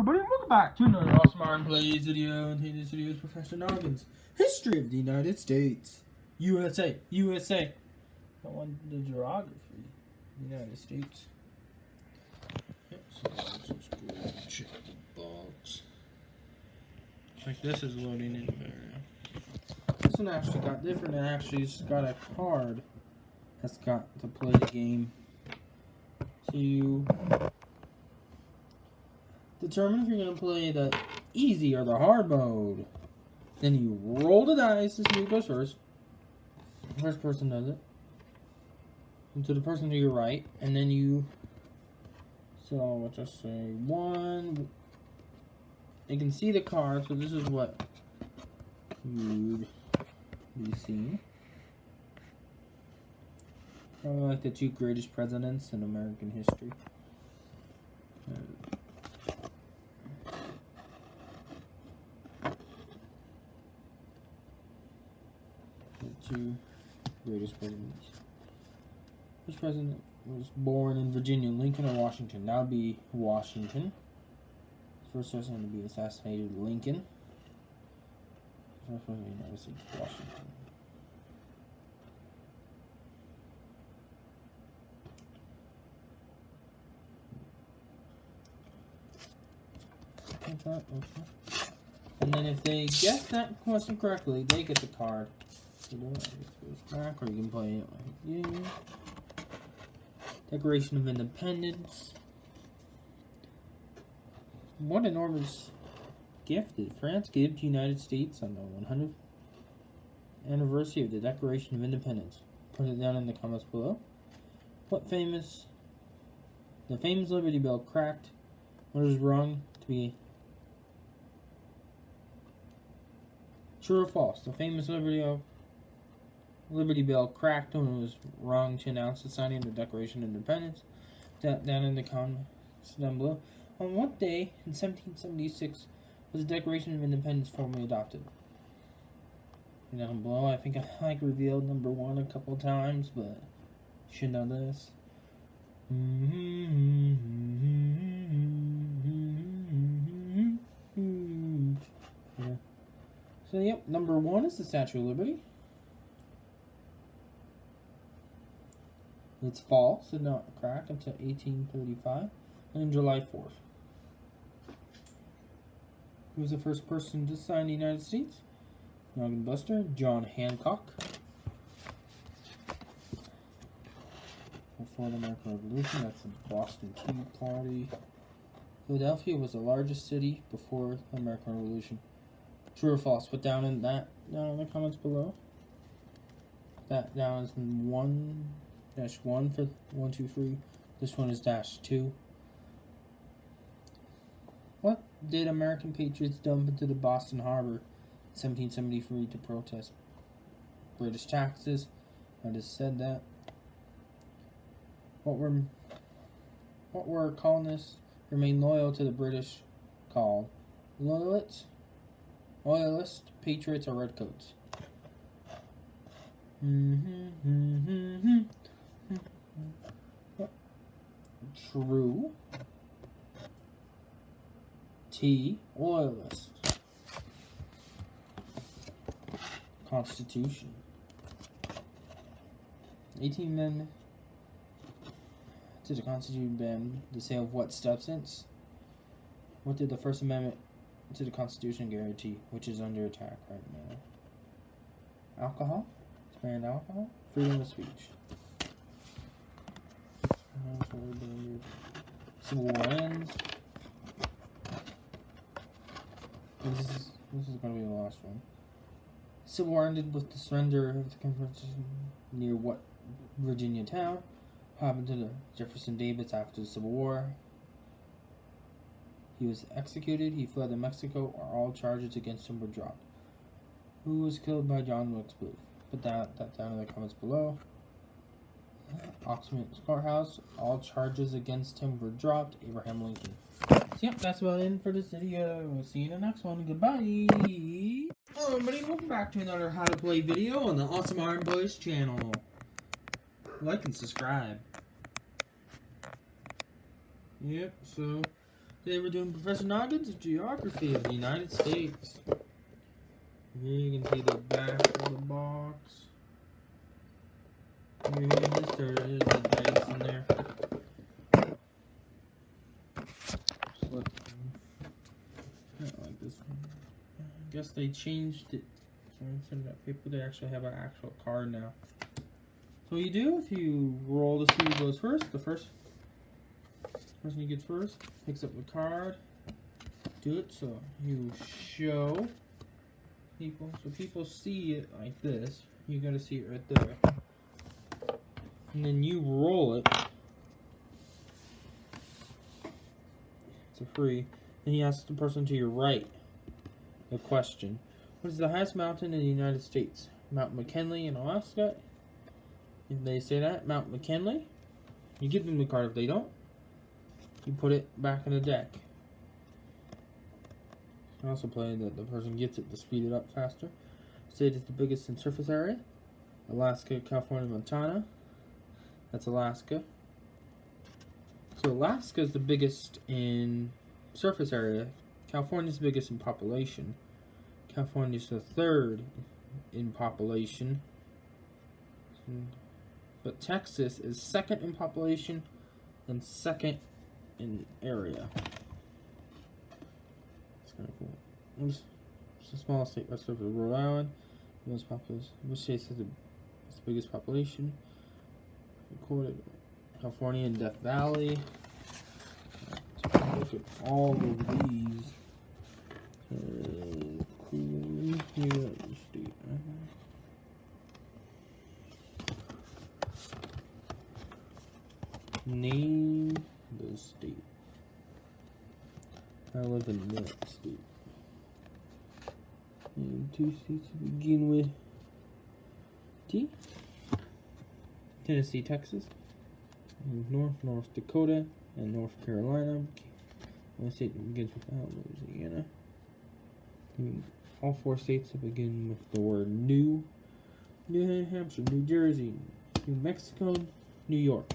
everybody, and welcome back to another Awesome Iron Plays video. And today's video is Professor Noggin's History of the United States. USA. I want the geography. United States. Yep, so let's just go and check the box. Like this is loading in there. This one actually got different. It actually just got a card that's got to play the game. So you determine if you're going to play the easy or the hard mode. Then you roll the dice to see who goes first. The first person does it. And to the person to your right. And then you... So, let's just say 1. You can see the card, so this is what you'd be seeing. Probably like the 2 greatest presidents in American history. The 2 greatest presidents. Which president was born in Virginia, Lincoln or Washington? That would be Washington. First person to be assassinated, Lincoln. First president of the United States, Washington. And then if they guess that question correctly, they get the card. So it goes back, or you can play it like this. Declaration of Independence. What enormous gift did France give to United States on the 100th anniversary of the Declaration of Independence? Put it down in the comments below. The famous Liberty Bell cracked. What is wrong to be true or false? The famous Liberty Bell cracked when it was wrong to announce the signing of the Declaration of Independence. Down in the comments down below. On what day in 1776 was the Declaration of Independence formally adopted? Down below, I think I revealed number 1 a couple times, but you should know this. Yeah. So, yep, number 1 is the Statue of Liberty. It's false, did not crack until 1835, and on July 4th. Who was the first person to sign the United States? Noggin Buster, John Hancock. Before the American Revolution, that's the Boston Tea Party. Philadelphia was the largest city before the American Revolution. True or false? Put down in the comments below. That down is 1-1 for 1, 2, 3. This one is -2. What did American patriots dump into the Boston Harbor in 1773 to protest British taxes? I just said that. What were colonists remain loyal to the British called? Loyalists, patriots, or redcoats? True. T. Loyalist. Constitution. 18 amendment to the Constitution ban the sale of what substance? What did the First Amendment to the Constitution guarantee, which is under attack right now? Alcohol? It's banned alcohol? Freedom of speech. Civil War ends. This is going to be the last one. Civil War ended with the surrender of the Confederation near what Virginia town? What happened to the Jefferson Davis after the Civil War? He was executed. He fled to Mexico, or all charges against him were dropped. Who was killed by John Wilkes Booth? Put that down in the comments below. Oxford Courthouse, all charges against him were dropped. Abraham Lincoln. So, yep, that's about it for this video. We'll see you in the next one. Goodbye. Hello, everybody. Welcome back to another How to Play video on the Awesome Iron Boys channel. Like and subscribe. Yep, so Today we're doing Professor Noggins' Geography of the United States. Here you can see the back of the box. Here's the dice in there. Slip. I don't like this one. I guess they changed it. So instead of that paper, they actually have an actual card now. So what you do, if you roll to see who goes first, the first person who gets first picks up the card. Do it so you show people, so people see it like this. You gotta see it right there, and then you roll it. It's a free. Then you ask the person to your right the question: what is the highest mountain in the United States? Mount McKinley in Alaska. If they say that, Mount McKinley, you give them the card. If they don't, you put it back in the deck. I also play that the person gets it to speed it up faster. State is the biggest in surface area. Alaska, California, Montana. That's Alaska. So Alaska is the biggest in surface area. California is the biggest in population. California is the third in population. But Texas is second in population and second in area. It's kind of cool. It's the smallest state west of Rhode Island. The most populous. Which state has the biggest population? Recorded. California and Death Valley. Take a look at all of these. Cool. United States. Name the state. I live in that state. Name two states to begin with. T. Tennessee, Texas. North Dakota, and North Carolina. One state that begins with Louisiana. All four states that begin with the word New. New Hampshire, New Jersey, New Mexico, New York.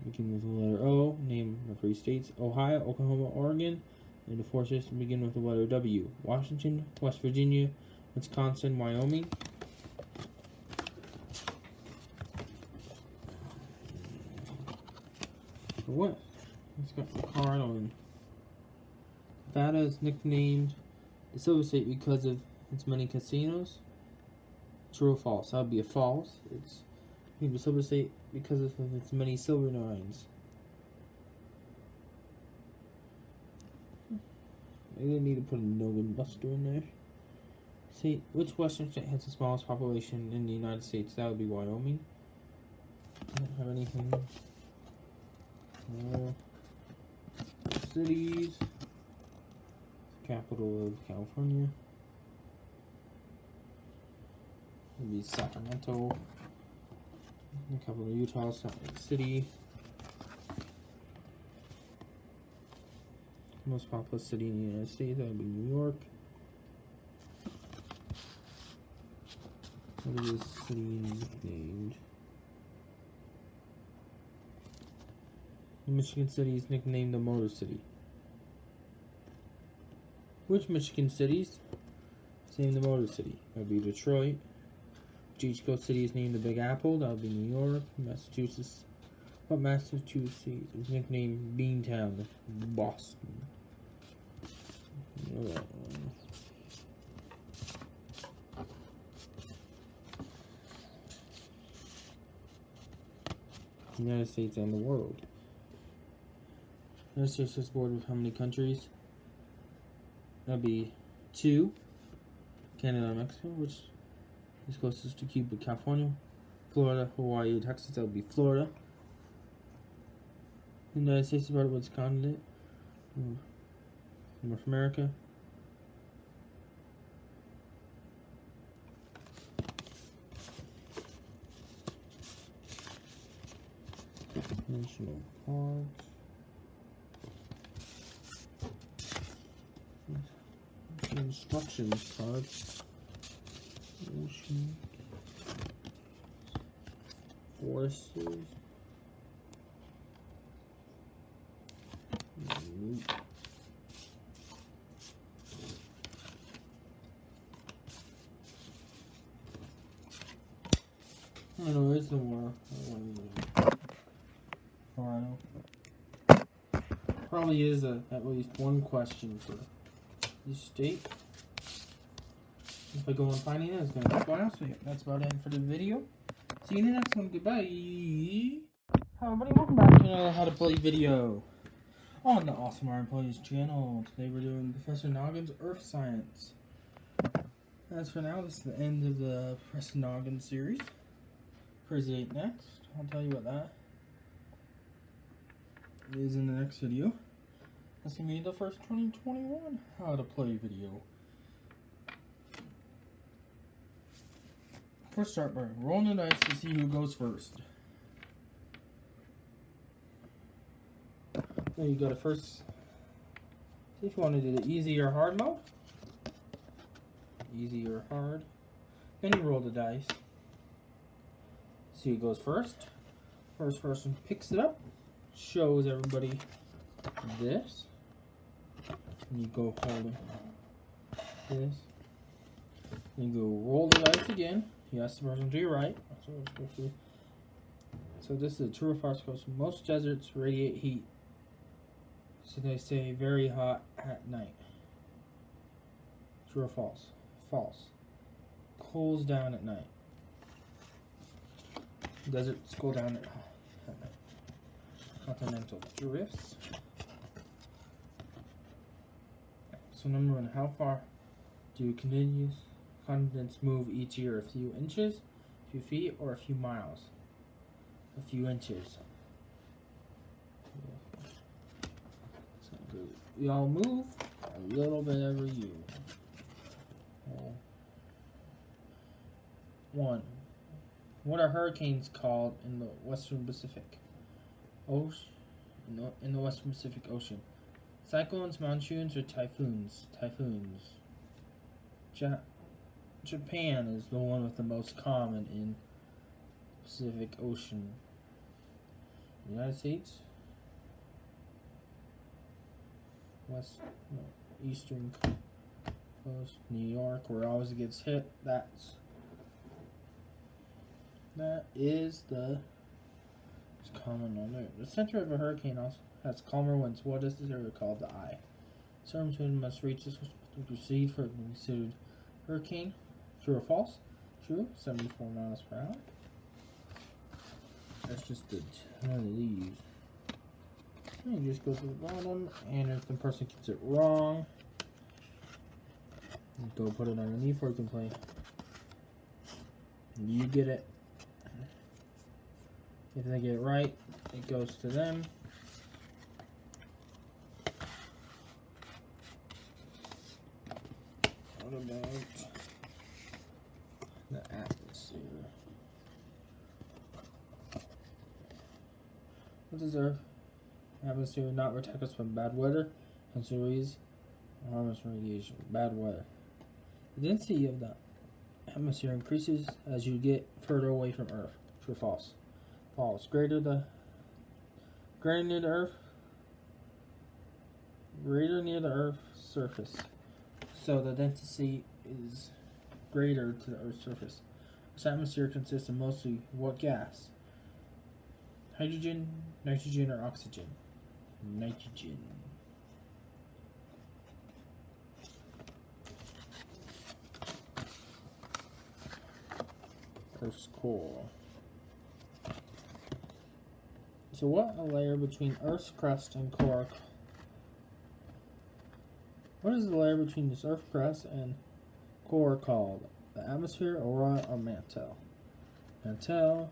Begin with the letter O. Name the three states: Ohio, Oklahoma, Oregon. And the four states begin with the letter W: Washington, West Virginia, Wisconsin, Wyoming. For what? It's got the card on. Nevada is nicknamed the Silver State because of its many casinos. True or false? That would be a false. It's named the Silver State because of its many silver mines. I didn't need to put a Noggin Buster in there. See, which western state has the smallest population in the United States? That would be Wyoming. I don't have anything. Cities. Capital of California. It would be Sacramento. The capital of Utah, Salt Lake City. Most populous city in the United States, that would be New York. What is this city nicknamed? Michigan City is nicknamed the Motor City. Which Michigan cities is named the Motor City? That would be Detroit. Which East Coast city is named the Big Apple? That would be New York. Massachusetts. What Massachusetts is nicknamed Beantown? Boston. United States and the world. United States is bordered with how many countries? That'd be 2. Canada and Mexico, which is closest to Cuba, California. Florida, Hawaii, Texas, that would be Florida. The United States is bordered with its continent. North America. National parks. Instructions cards. Ocean. Forests. No, it's the war. Alright. Probably is at least one question for each state. If I go on finding it, it's going to be file. So yeah, that's about it for the video. See you in the next one. Goodbye. Hi everybody, welcome back to another How to Play video on the Awesome Iron Plays channel. Today we're doing Professor Noggin's Earth Science. As for now, this is the end of the Professor Noggin series. Crazy 8 next. I'll tell you what that is in the next video. That's going to be the first 2021 How to Play video. First, start by rolling the dice to see who goes first. So you go to first. See if you want to do the easy or hard mode. Easy or hard. Then you roll the dice. See who goes first. First person picks it up, shows everybody this. And you go hold this. You go roll the dice again. You ask the person to your right. So this is a true or false question. Most deserts radiate heat. So they say very hot at night. True or false? False. Cools down at night. Deserts cool down at night. Continental drifts. So number one, how far do continents move each year? A few inches, a few feet, or a few miles? A few inches. So we all move a little bit every year. One. What are hurricanes called in the Western Pacific Ocean? In the Western Pacific Ocean. Cyclones, monsoons, or typhoons? Typhoons. Japan is the one with the most common in Pacific Ocean. United States. Eastern coast. New York, where it always gets hit. That is the most common on there. The center of a hurricane also has calmer winds. What is this area called? The eye. Storm wind must reach this to proceed for it to be considered hurricane. True or false? True. 74 miles per hour. That's just a ton of these. And you just go to the bottom, and if the person gets it wrong, you go put it underneath where you can play. You get it. If they get it right, it goes to them. What about the atmosphere? What does our atmosphere not protect us from bad weather and series harmless radiation? Bad weather. The density of the atmosphere increases as you get further away from Earth. True or false? False. Greater near the Earth's surface. So the density is greater to the Earth's surface. This atmosphere consists of mostly what gas? Hydrogen, nitrogen, or oxygen? Nitrogen. Earth's core. So what a layer between Earth's crust and core? What is the layer between this Earth crust and core called? The atmosphere, aurora, or mantle? Mantle.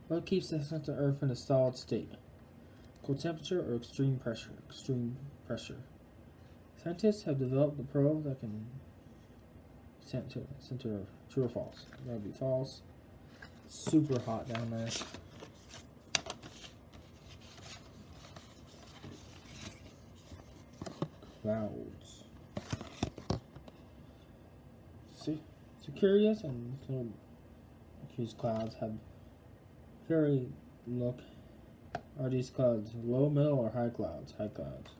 What keeps the center of Earth in a solid state? Cold temperature or extreme pressure? Extreme pressure. Scientists have developed the probe that can center Earth. True or false? That would be false. It's super hot down there. Clouds. See, so curious and so these clouds have very look. Are these clouds low, middle, or high clouds? High clouds.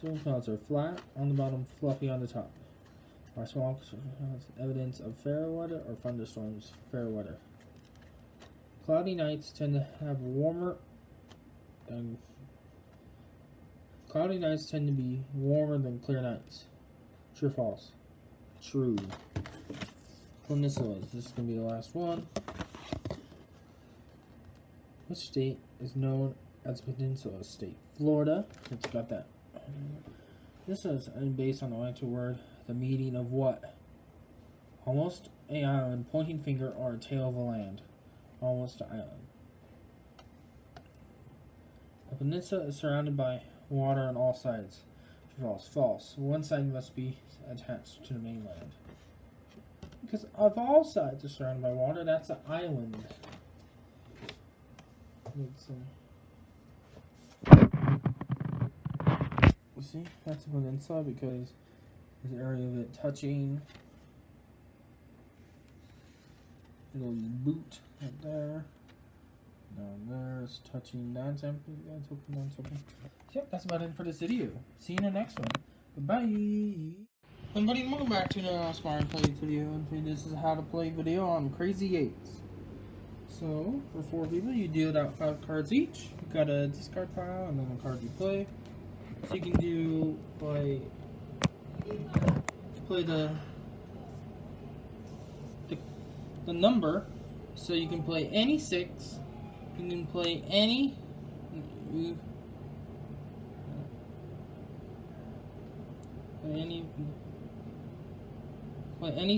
Some clouds are flat on the bottom, fluffy on the top. Are small clouds evidence of fair weather or thunderstorms? Fair weather. Cloudy nights tend to have warmer than cloudy nights tend to be warmer than clear nights. True or false? True. Peninsulas. This is gonna be the last one. Which state is known as Peninsula State? Florida. It's got that. This is based on the Latin word. The meaning of what? Almost a island, pointing finger, or a tail of a land. Almost an island. A peninsula is surrounded by water on all sides. False. False. One side must be attached to the mainland. Because if all sides are surrounded by water, that's an island. Let's see. You see, that's a peninsula because there's an area of it touching. Little boot right there. Down there is touching. That's empty. That's open. That's open. So, yep, that's about it for this video. See you in the next one. Goodbye. Everybody, welcome back to the Smart Play video. And this is how to play video on Crazy 8s. So, for 4 people, you deal out 5 cards each. You got a discard pile and then a card you play. So you can do play the number. So you can play any 6. You can play any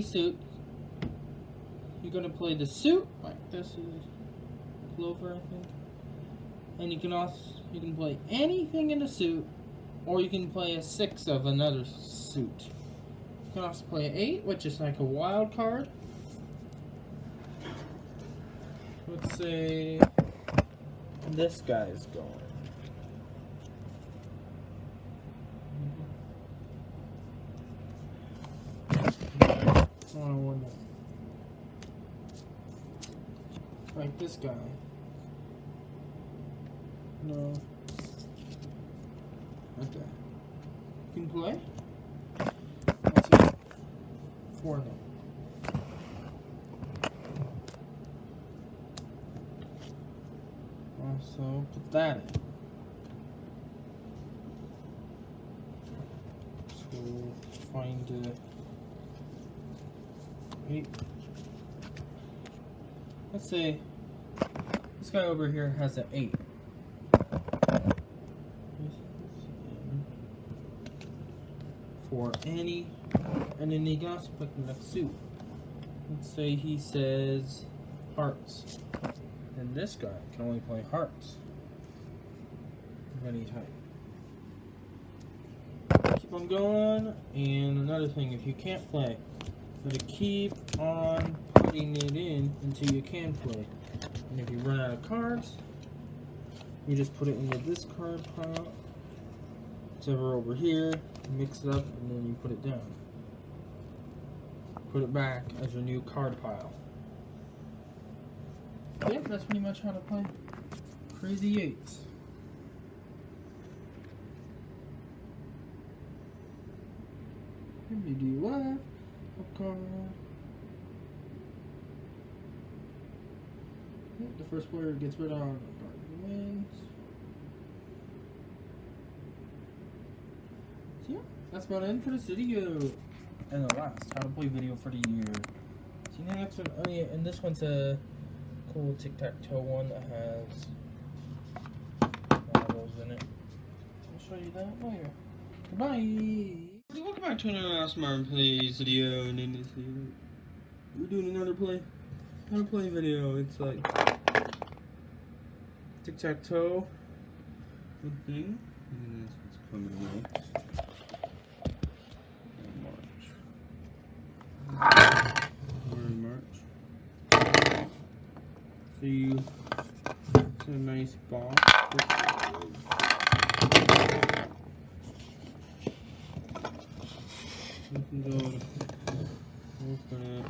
suit. You're gonna play the suit, like this is Clover, I think. And you can play anything in the suit, or you can play a 6 of another suit. You can also play an 8, which is like a wild card. Let's say this guy is going. Like this guy. No. Like that. You can play. Let's see. 4 of them. So put that in. So find 8. Let's say this guy over here has an 8. For any, and then you can also pick the next suit. Let's say he says hearts. And this guy can only play hearts of any type. Keep on going. And another thing, if you can't play, you gotta keep on putting it in until you can play. And if you run out of cards, you just put it into this card pile. It's over here, mix it up, and then you put it down. Put it back as your new card pile. Yeah, that's pretty much how to play Crazy 8s. Maybe do live. Okay. The first player gets rid of the card wins. So yeah, that's about it for this video. And the last how to play video for the year. See you in the next one. Oh yeah, and this one's a cool tic-tac-toe one that has marbles in it. I'll show you that later. Goodbye! Welcome back to another Smart Plays video, and in this video, we're doing another play video. It's like tic-tac-toe thing, and then this one's coming next. March. So it's a nice box. You can go open it.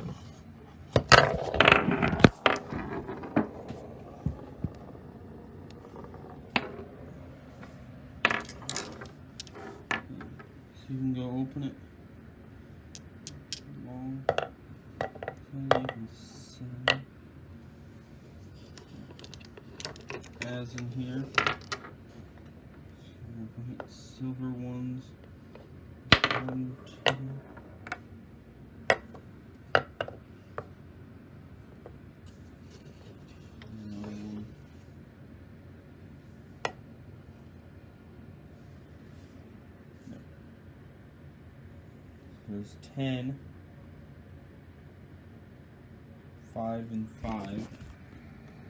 So you can go open it. Long. So you can see. has in here. White, silver ones. 1, 2. There's 10, 5 and 5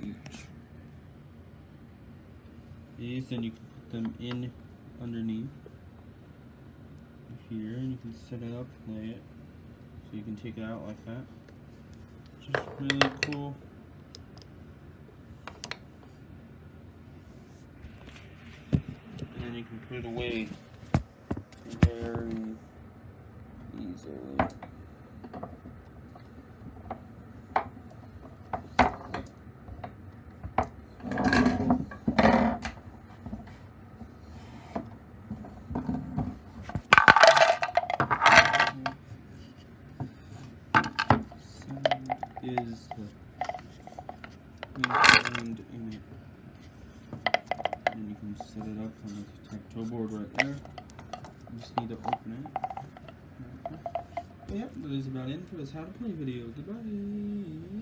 each. These, then you can put them in underneath here, and you can set it up, play it, so you can take it out like that, which is really cool. And then you can put it away very easily. Is the sound in it. And you can set it up on the tic-tac-toe board right there. You just need to open it. But yep, that is about it for this how to play video. Goodbye.